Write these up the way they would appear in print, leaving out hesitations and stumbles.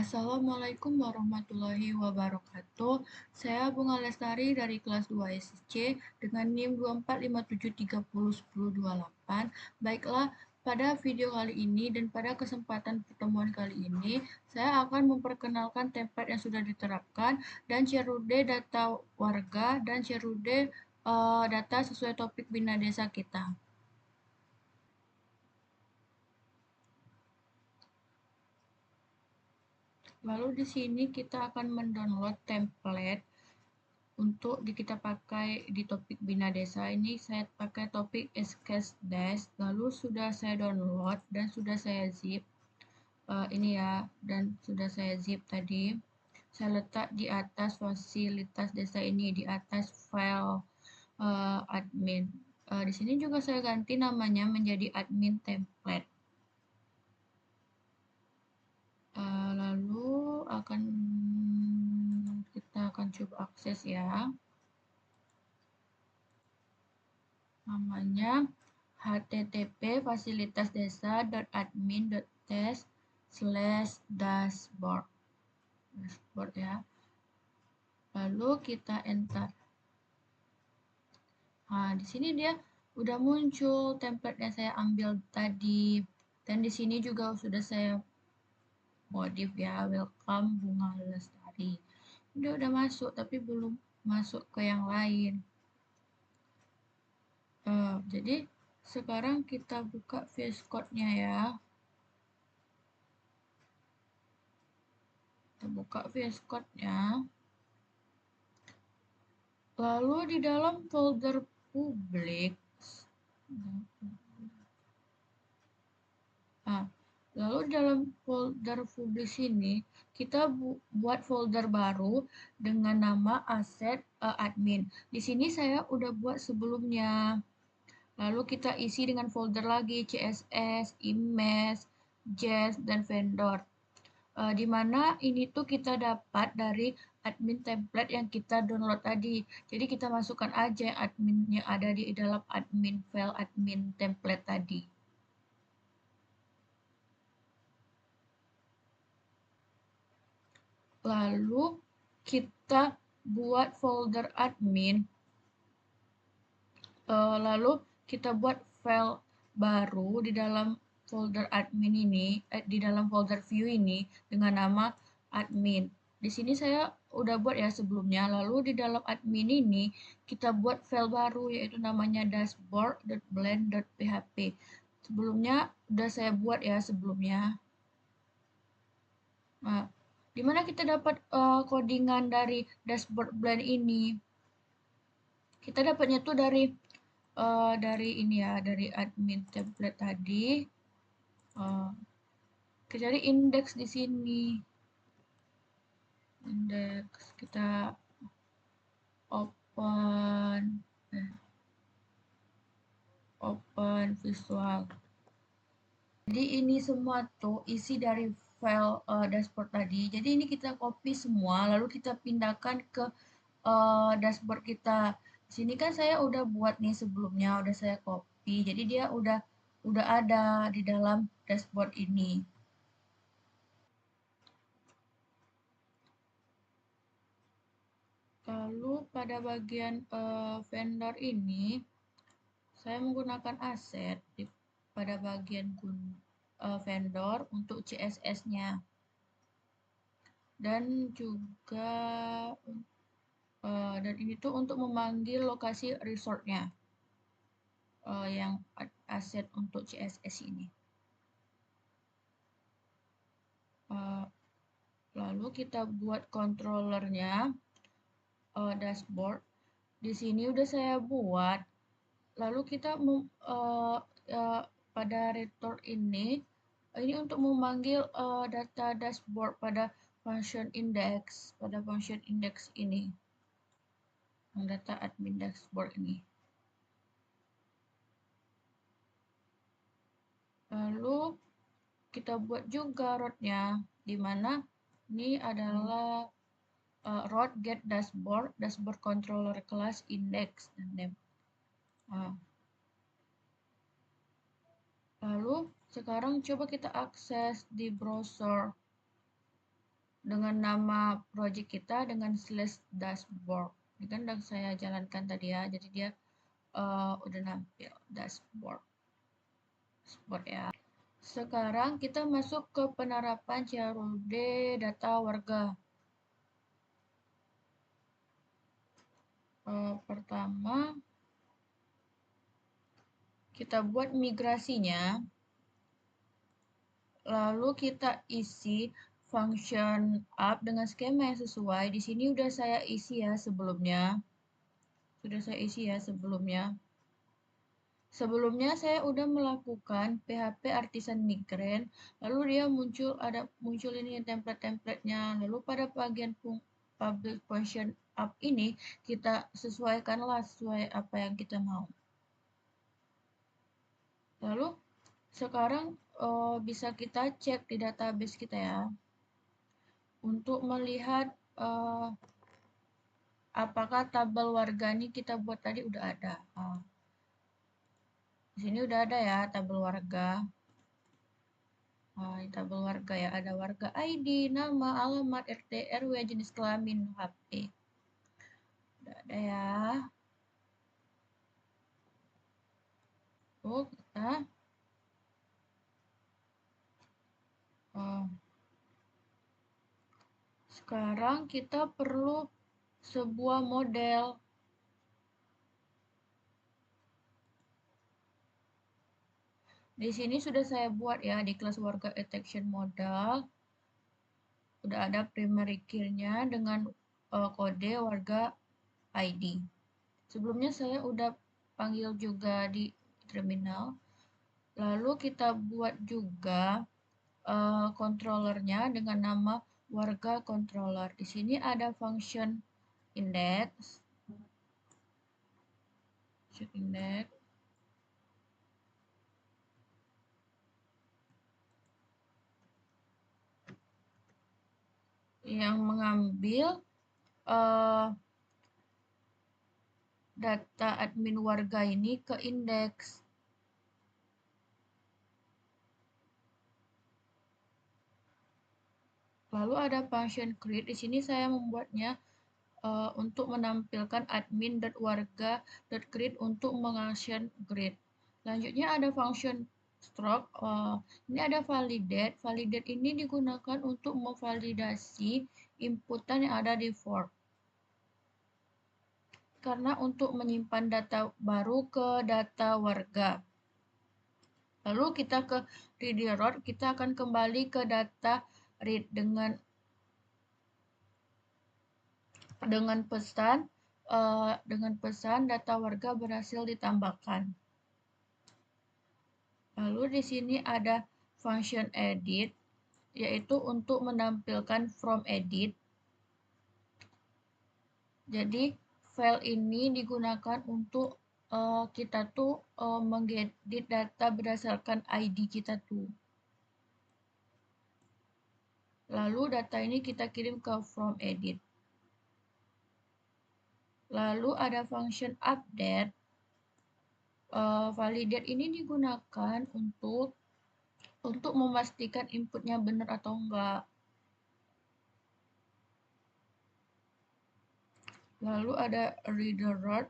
Assalamualaikum warahmatullahi wabarakatuh. Saya Bunga Lestari dari kelas 2 SC dengan NIM 2457301028. Baiklah, pada video kali ini dan pada kesempatan pertemuan kali ini, saya akan memperkenalkan template yang sudah diterapkan dan CRUD data warga dan CRUD data sesuai topik Bina Desa kita. Lalu di sini kita akan mendownload template untuk kita pakai di topik Bina Desa. Ini saya pakai topik SKS Dash, lalu sudah saya download dan sudah saya zip. Ini ya, dan sudah saya zip tadi. Saya letak di atas fasilitas desa ini, di atas file admin. Di sini juga saya ganti namanya menjadi admin template. Lalu kita akan coba akses ya. Namanya http://fasilitasdesa.admin.tes/dashboard ya. Lalu kita enter. Nah, di sini dia udah muncul template yang saya ambil tadi. Dan di sini juga sudah saya modif ya, welcome Bunga Lestari. Dia udah masuk tapi belum masuk ke yang lain. Jadi sekarang kita buka VS Code-nya ya. Kita buka VS Code-nya. Lalu di dalam folder publik, lalu dalam folder publik sini kita buat folder baru dengan nama aset admin. Di sini saya udah buat sebelumnya. Lalu kita isi dengan folder lagi CSS, image, JS, dan vendor. Di mana ini tuh kita dapat dari admin template yang kita download tadi. Jadi kita masukkan aja admin yang ada di dalam admin file admin template tadi. Lalu kita buat folder admin. Lalu kita buat file baru di dalam folder admin ini, di dalam folder view ini dengan nama admin. Di sini saya udah buat ya sebelumnya. Lalu di dalam admin ini kita buat file baru yaitu namanya dashboard.blend.php. Sebelumnya udah saya buat ya sebelumnya. Nah, di mana kita dapat codingan dari dashboard blend ini? Kita dapatnya tuh dari ini ya, dari admin template tadi. Kita cari indeks di sini. Indeks kita open visual. Jadi ini semua tuh isi dari file dashboard tadi. Jadi ini kita copy semua, lalu kita pindahkan ke dashboard kita. Di sini kan saya udah buat nih sebelumnya, udah saya copy. Jadi dia udah ada di dalam dashboard ini. Lalu pada bagian vendor ini, saya menggunakan aset pada bagian vendor untuk CSS-nya. Dan juga dan ini tuh untuk memanggil lokasi resort-nya yang aset untuk CSS ini. Lalu kita buat controllernya dashboard. Di sini udah saya buat. Lalu kita pada return ini untuk memanggil data dashboard pada function index, ini. Data admin dashboard ini. Lalu kita buat juga root-nya, di mana ini adalah root get dashboard controller class index dan name. Lalu sekarang coba kita akses di browser. dengan nama project kita dengan /dashboard. Ini kan udah saya jalankan tadi ya, jadi dia udah nampil dashboard ya. Sekarang kita masuk ke penerapan CRUD data warga. Pertama, kita buat migrasinya, lalu kita isi function up dengan skema yang sesuai. Di sini udah saya isi ya sebelumnya. Sudah saya isi ya sebelumnya. Sebelumnya saya udah melakukan PHP Artisan Migrant, lalu dia muncul ini template-templatenya. Lalu pada bagian public function up ini kita sesuaikanlah sesuai apa yang kita mau. Lalu sekarang bisa kita cek di database kita ya untuk melihat apakah tabel warga ini kita buat tadi udah ada. Di sini udah ada ya tabel warga. Di tabel warga ya ada warga ID, nama, alamat, RT, RW, jenis kelamin, HP. Udah ada ya. Kita sekarang kita perlu sebuah model. Di sini sudah saya buat ya di kelas warga attraction model. Udah ada primary key-nya dengan kode warga ID. Sebelumnya saya udah panggil juga di terminal. Lalu kita buat juga controllernya dengan nama warga controller. Di sini ada function index, yang mengambil data admin warga ini ke indeks. Lalu ada function create. Di sini saya membuatnya untuk menampilkan admin.warga.create untuk mengaction grid. Selanjutnya ada function stroke. Ini ada validate. Validate ini digunakan untuk memvalidasi inputan yang ada di form. Karena untuk menyimpan data baru ke data warga. Lalu kita ke ready route, kita akan kembali ke data read dengan pesan data warga berhasil ditambahkan. Lalu di sini ada function edit, yaitu untuk menampilkan from edit. Jadi file ini digunakan untuk kita tuh mengedit data berdasarkan ID kita tuh. Lalu data ini kita kirim ke from edit. Lalu ada function update. Validate ini digunakan untuk memastikan inputnya benar atau enggak. Lalu ada reader route.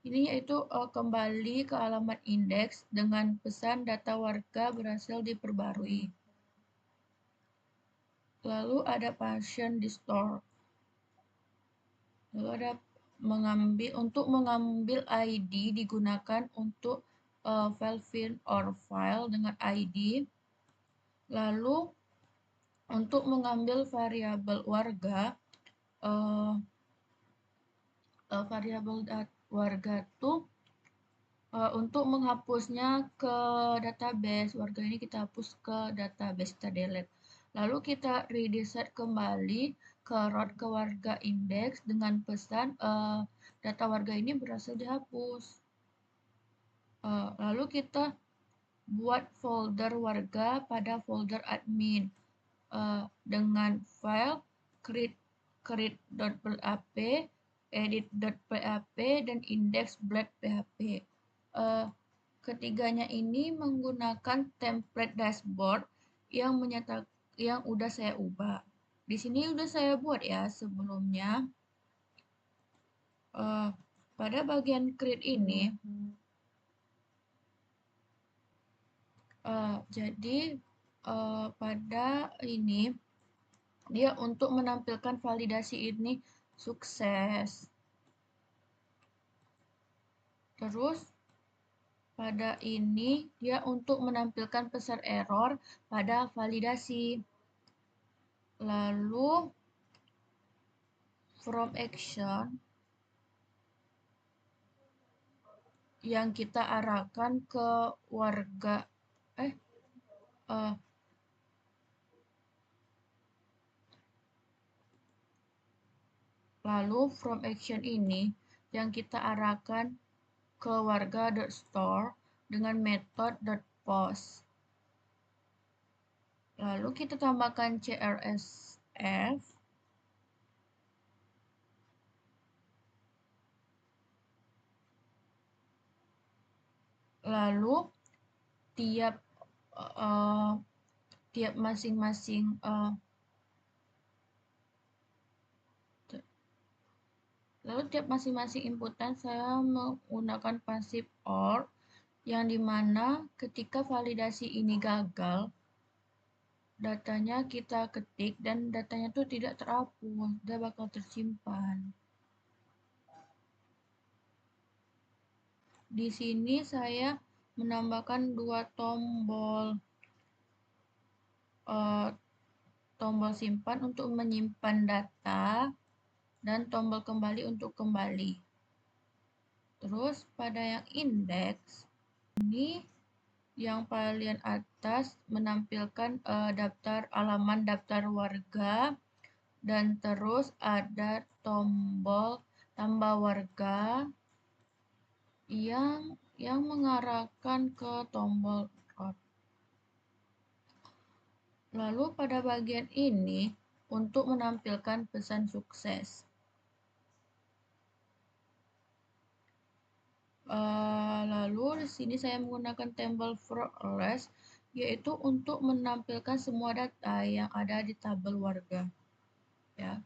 Ini yaitu kembali ke alamat indeks dengan pesan data warga berhasil diperbarui. Lalu ada function restore. Lalu ada untuk mengambil ID digunakan untuk file find or file dengan ID. Lalu untuk mengambil variabel warga, untuk menghapusnya ke database warga ini kita hapus ke database, kita delete. Lalu kita reset kembali ke route ke warga index dengan pesan data warga ini berhasil dihapus. Lalu kita buat folder warga pada folder admin dengan file create.php, edit.php, dan index.php. Ketiganya ini menggunakan template dashboard yang udah saya ubah. Di sini udah saya buat ya sebelumnya. Pada bagian create ini, jadi pada ini dia untuk menampilkan validasi ini sukses. Terus pada ini dia untuk menampilkan pesan error pada validasi. Lalu from action yang kita arahkan ke warga lalu from action ini yang kita arahkan ke warga.store dengan method.post. Lalu kita tambahkan CRSF. Lalu tiap masing-masing inputan saya menggunakan passive OR yang dimana ketika validasi ini gagal, datanya kita ketik dan datanya itu tidak terhapus, dia bakal tersimpan. Di sini saya menambahkan dua tombol simpan untuk menyimpan data dan tombol kembali untuk kembali. Terus pada yang indeks ini yang paling atas menampilkan alaman daftar warga dan terus ada tombol tambah warga yang mengarahkan ke tombol root. Lalu pada bagian ini untuk menampilkan pesan sukses. Lalu di sini saya menggunakan tabel for list, yaitu untuk menampilkan semua data yang ada di tabel warga. Ya.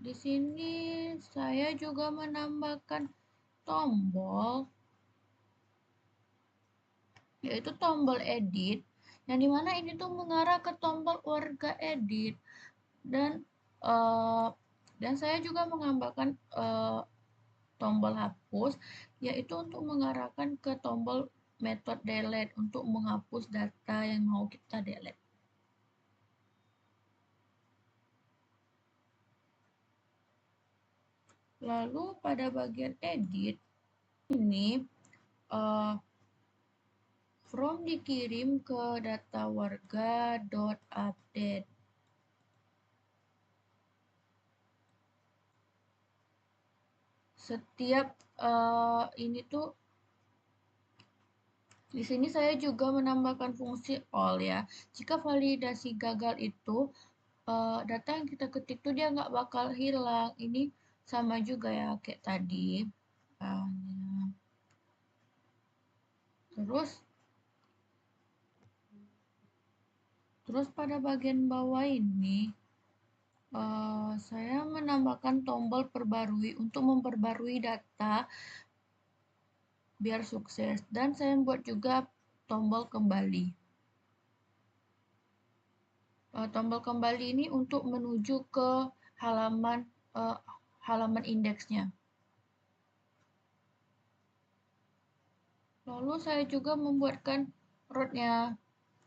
Di sini saya juga menambahkan tombol, yaitu tombol edit, yang dimana ini tuh mengarah ke tombol warga edit dan saya juga menambahkan tombol hapus, yaitu untuk mengarahkan ke tombol method delete untuk menghapus data yang mau kita delete. Lalu pada bagian edit ini from dikirim ke data warga.update. Setiap ini tuh di sini saya juga menambahkan fungsi all ya. Jika validasi gagal itu data yang kita ketik tuh dia nggak bakal hilang. Ini sama juga ya kayak tadi. Terus pada bagian bawah ini saya menambahkan tombol perbarui untuk memperbarui data biar sukses, dan saya buat juga tombol kembali. Tombol kembali ini untuk menuju ke halaman indeksnya. Lalu saya juga membuatkan rootnya.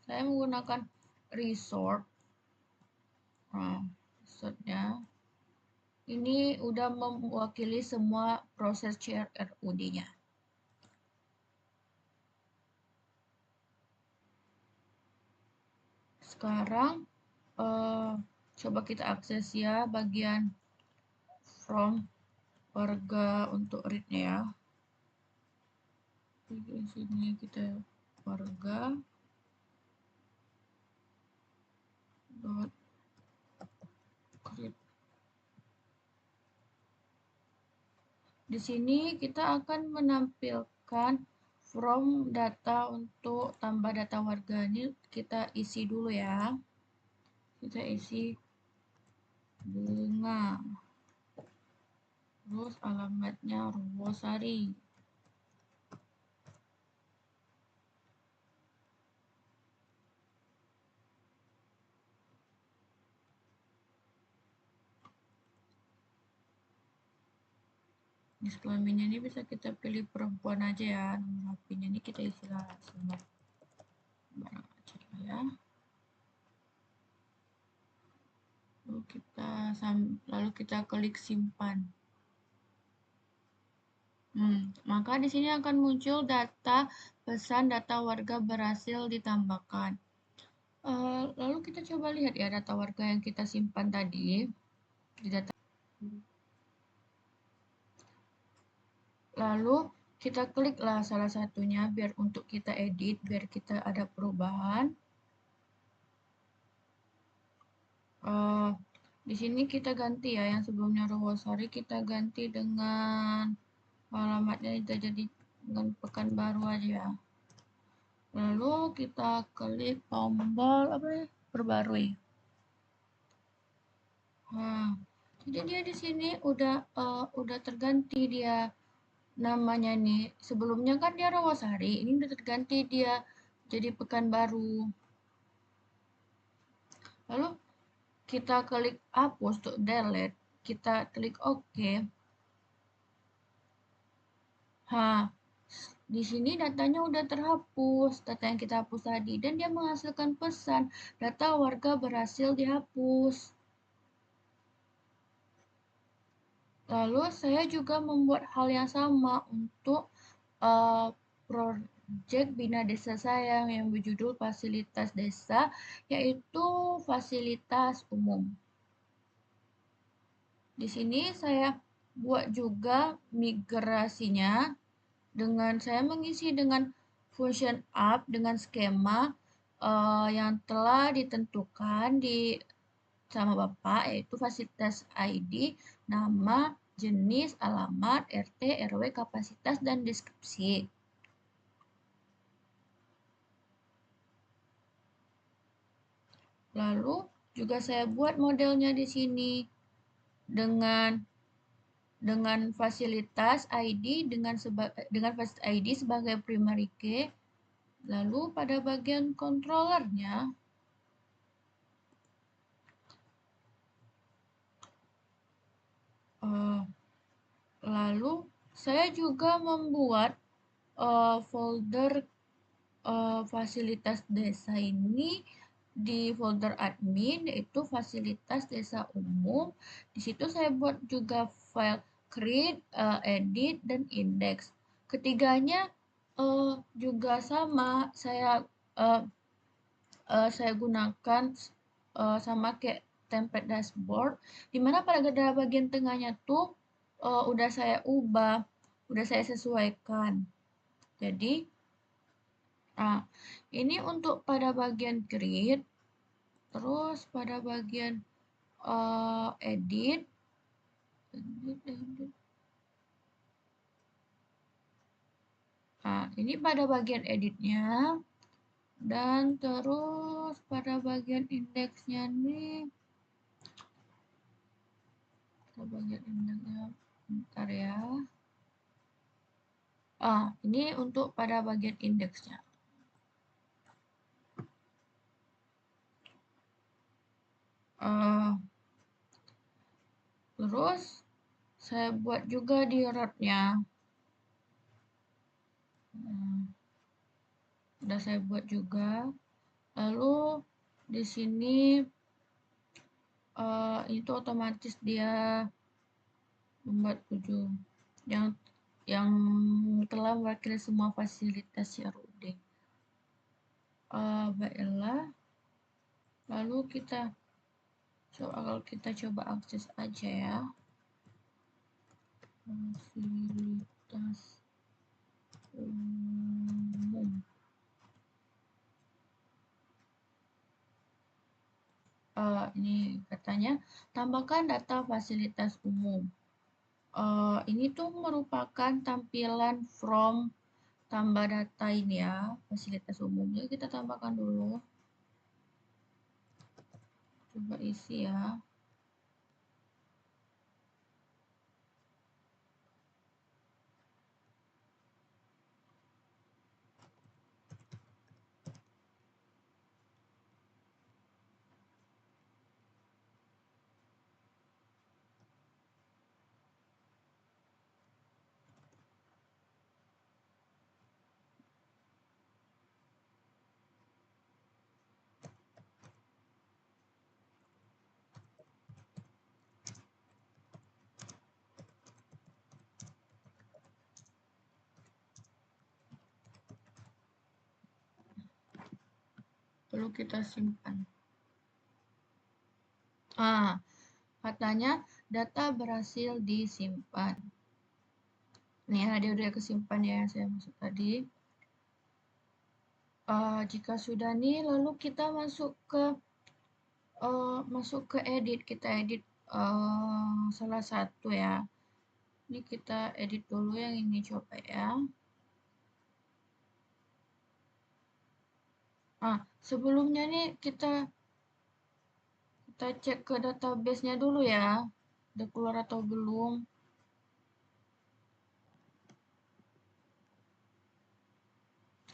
Saya menggunakan resort. Resortnya ini udah mewakili semua proses CRUD-nya. Sekarang coba kita akses ya bagian from warga untuk read-nya ya. Di sini kita warga dot create. Di sini kita akan menampilkan from data untuk tambah data warga ini kita isi dulu ya. Kita isi bunga. Terus alamatnya Ruwosari. Jenis kelaminnya ini bisa kita pilih perempuan aja ya. Nomor HP-nya ini kita isilah semua barang aja ya. Lalu kita klik simpan. Maka di sini akan muncul data pesan data warga berhasil ditambahkan. Lalu kita coba lihat ya data warga yang kita simpan tadi di data. Lalu kita kliklah salah satunya biar untuk kita edit, biar kita ada perubahan. Di sini kita ganti ya, yang sebelumnya Ruwosari kita ganti dengan alamatnya kita jadi dengan Pekanbaru aja. Lalu kita klik tombol perbarui. Nah, jadi dia di sini udah terganti dia namanya nih. Sebelumnya kan dia Rawasari, ini udah terganti dia jadi Pekanbaru. Lalu kita klik hapus untuk delete, kita klik OK. Di sini datanya udah terhapus, data yang kita hapus tadi, dan dia menghasilkan pesan data warga berhasil dihapus. Lalu saya juga membuat hal yang sama untuk proyek Bina Desa saya yang berjudul Fasilitas Desa, yaitu fasilitas umum. Di sini saya buat juga migrasinya dengan saya mengisi dengan function up dengan skema yang telah ditentukan sama Bapak, yaitu fasilitas ID, nama, jenis, alamat, RT, RW, kapasitas, dan deskripsi. Lalu juga saya buat modelnya di sini dengan fasilitas ID dengan fasilitas ID sebagai primary key. Lalu pada bagian controllernya lalu saya juga membuat folder fasilitas desa ini di folder admin, yaitu fasilitas desa umum. Di situ saya buat juga file create, edit, dan index. Ketiganya juga sama, saya gunakan sama kayak template dashboard, dimana pada bagian tengahnya tuh udah saya ubah, udah saya sesuaikan. Jadi ini untuk pada bagian create, terus pada bagian edit. Ini pada bagian editnya, dan terus pada bagian indeksnya nih. Bagian indeksnya, bentar ya. Ini untuk pada bagian indeksnya. Terus saya buat juga di root-nya. Udah saya buat juga. Lalu di sini itu otomatis dia membuat ujung yang telah mewakili semua fasilitas CRUD. Baiklah. Lalu kalau kita coba akses aja ya. Fasilitas umum. Ini katanya tambahkan data fasilitas umum. Ini tuh merupakan tampilan from tambah data ini ya, fasilitas umumnya kita tambahkan dulu. Coba isi ya. Lalu kita simpan. Katanya data berhasil disimpan. Nih ya, dia udah kesimpan ya, saya masuk tadi. Jika sudah nih, lalu kita masuk ke edit. Kita edit salah satu ya. Ini kita edit dulu yang ini, coba ya. Sebelumnya nih kita cek ke database-nya dulu ya. Udah keluar atau belum?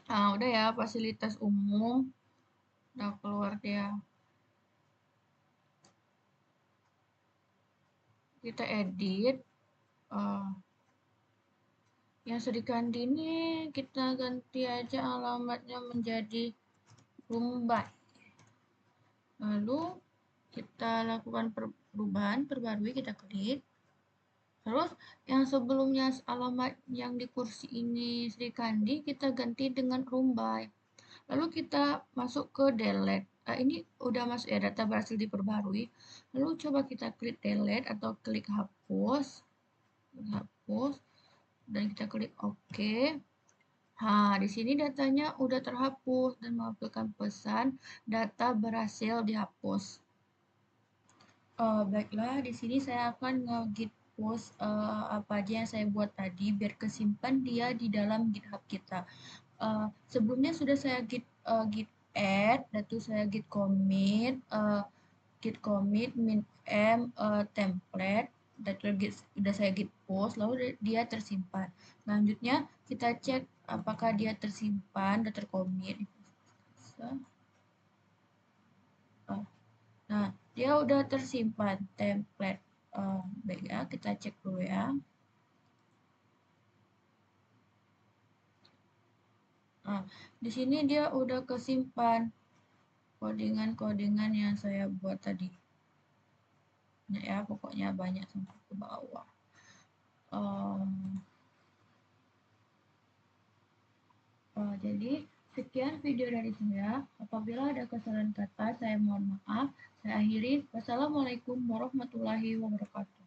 Udah ya, fasilitas umum. Udah keluar dia. Kita edit. Yang Sri Kandi ini kita ganti aja alamatnya menjadi Rumbai. Lalu kita lakukan perubahan, perbarui, kita klik. Terus yang sebelumnya alamat yang di kursi ini Sri Kandi, kita ganti dengan Rumbai. Lalu kita masuk ke delete. Ini udah masuk ya, data berhasil diperbarui. Lalu coba kita klik delete atau klik hapus. Dan kita klik OK. Di sini datanya udah terhapus dan melampirkan pesan data berhasil dihapus. Baiklah, di sini saya akan nge-git post apa aja yang saya buat tadi biar kesimpan dia di dalam GitHub kita. Sebelumnya sudah saya git add, lalu saya git commit min m template, dan sudah saya git post, lalu dia tersimpan. Selanjutnya kita cek apakah dia tersimpan dan tercommit. Nah, dia udah tersimpan template. Baik ya, kita cek dulu ya. Di sini dia udah kesimpan codingan yang saya buat tadi. Ya, pokoknya banyak sampai ke bawah. Jadi sekian video dari saya. Apabila ada kesalahan kata, saya mohon maaf. Saya akhiri. Wassalamualaikum warahmatullahi wabarakatuh.